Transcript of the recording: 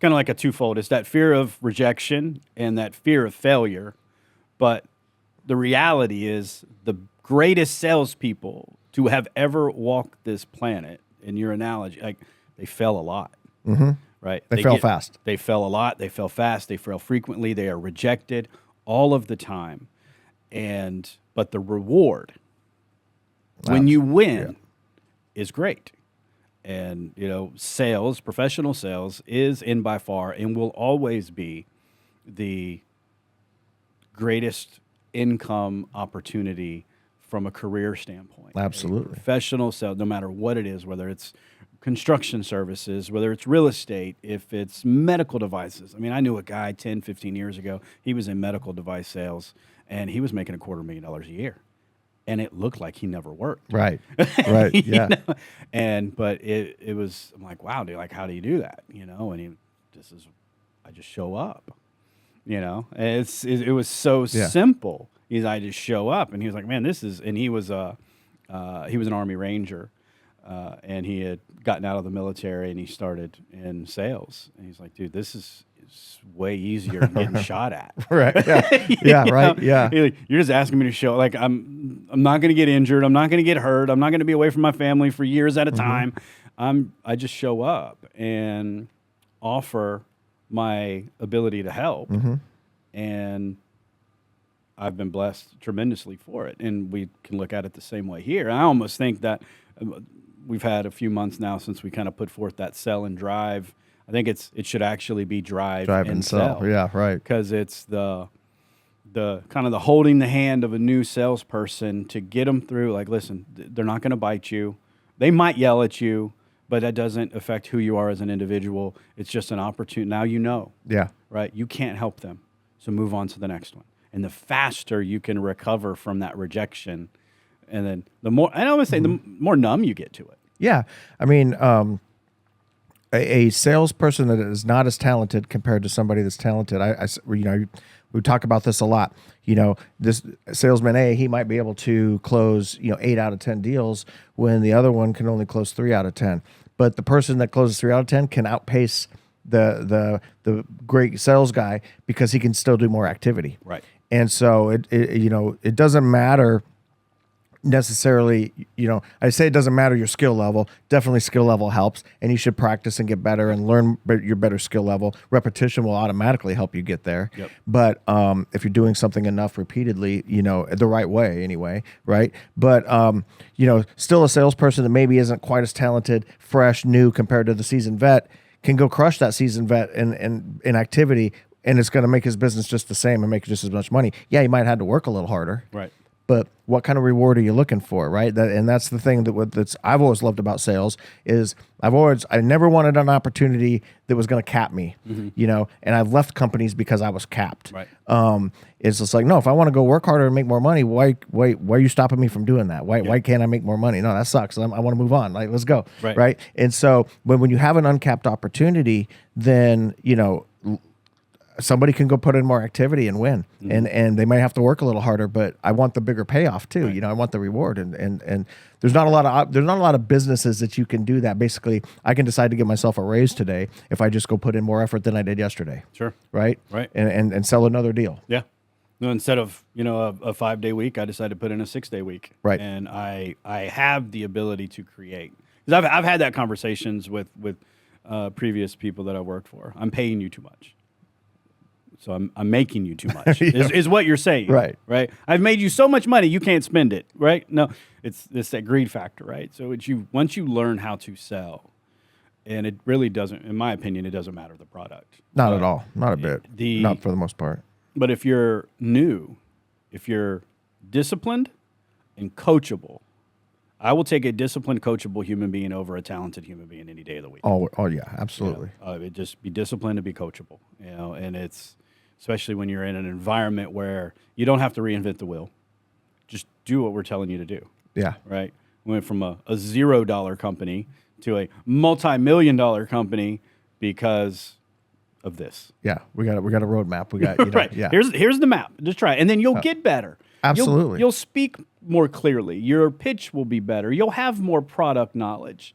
kind of like a twofold. It's that fear of rejection and that fear of failure. But the reality is the greatest salespeople to have ever walked this planet, in your analogy, like they fail a lot, right? They fail fast. They fail a lot. They fail fast. They fail frequently. They are rejected all of the time. But the reward when you win is great. And, sales, professional sales is and by far and will always be the greatest income opportunity from a career standpoint. Absolutely. Professional sales, no matter what it is, whether it's construction services, whether it's real estate, if it's medical devices. I mean, I knew a guy 10, 15 years ago. He was in medical device sales, and he was making $250,000 a year. And it looked like he never worked. Right. Right. Yeah. But it was, I'm like, wow, dude, like, how do you do that? And I just show up, and it was so simple. I just show up, and he was like, man, and he was an Army Ranger, and he had gotten out of the military and he started in sales. And he's like, dude, this is way easier than getting shot at. Right. Yeah. Yeah. Right. Yeah. You're just asking me to show, like, I'm not going to get injured. I'm not going to get hurt. I'm not going to be away from my family for years at a time. I just show up and offer my ability to help. And I've been blessed tremendously for it. And we can look at it the same way here. I almost think that we've had a few months now since we kind of put forth that sell and drive. I think it should actually be drive and sell. Yeah, right. Because it's the kind of the holding the hand of a new salesperson to get them through. Like, listen, they're not going to bite you. They might yell at you, but that doesn't affect who you are as an individual. It's just an opportunity. Now Yeah. right? You can't help them, so move on to the next one. And the faster you can recover from that rejection, and then the more, I always say, the more numb you get to it. Yeah. I mean, a salesperson that is not as talented compared to somebody that's talented, we talk about this a lot. This salesman A, he might be able to close, 8 out of 10 deals when the other one can only close 3 out of 10. But the person that closes 3 out of 10 can outpace the great sales guy because he can still do more activity. Right. And so it doesn't matter necessarily, I say it doesn't matter your skill level. Definitely skill level helps, and you should practice and get better and learn your better skill level. Repetition will automatically help you get there. Yep. But if you're doing something enough repeatedly, the right way anyway, right? But still a salesperson that maybe isn't quite as talented, fresh, new compared to the seasoned vet can go crush that seasoned vet in activity, and it's going to make his business just the same and make just as much money. Yeah, he might have had to work a little harder. Right. But what kind of reward are you looking for, right? And that's the thing that's I've always loved about sales is I never wanted an opportunity that was going to cap me, and I've left companies because I was capped. Right. It's just like, no, if I want to go work harder and make more money, why are you stopping me from doing that? Why can't I make more money? No, that sucks. I want to move on. Like, let's go. Right. And so when you have an uncapped opportunity, then, somebody can go put in more activity and win, and they might have to work a little harder, but I want the bigger payoff too. Right. I want the reward, and there's not a lot of businesses that you can do that. Basically, I can decide to give myself a raise today if I just go put in more effort than I did yesterday. Sure. Right. Right. And sell another deal. Yeah. No, instead of a 5-day week, I decided to put in a 6-day week. Right. And I have the ability to create, because I've had that conversations with previous people that I worked for. I'm paying you too much. So I'm making you too much, is what you're saying. Right. Right. I've made you so much money, you can't spend it. Right. No, it's that greed factor. Right. So once you learn how to sell, and it really doesn't, in my opinion, it doesn't matter the product. Not at all. Not a bit. Not for the most part. But if you're new, if you're disciplined and coachable, I will take a disciplined, coachable human being over a talented human being any day of the week. Oh yeah, absolutely. Just be disciplined and be coachable. And it's, especially when you're in an environment where you don't have to reinvent the wheel. Just do what we're telling you to do. Yeah. Right? We went from a $0 company to a multi-million-dollar company because of this. Yeah, we got a roadmap. We got right. Yeah. Here's the map. Just try it, and then you'll get better. Absolutely. You'll speak more clearly. Your pitch will be better. You'll have more product knowledge.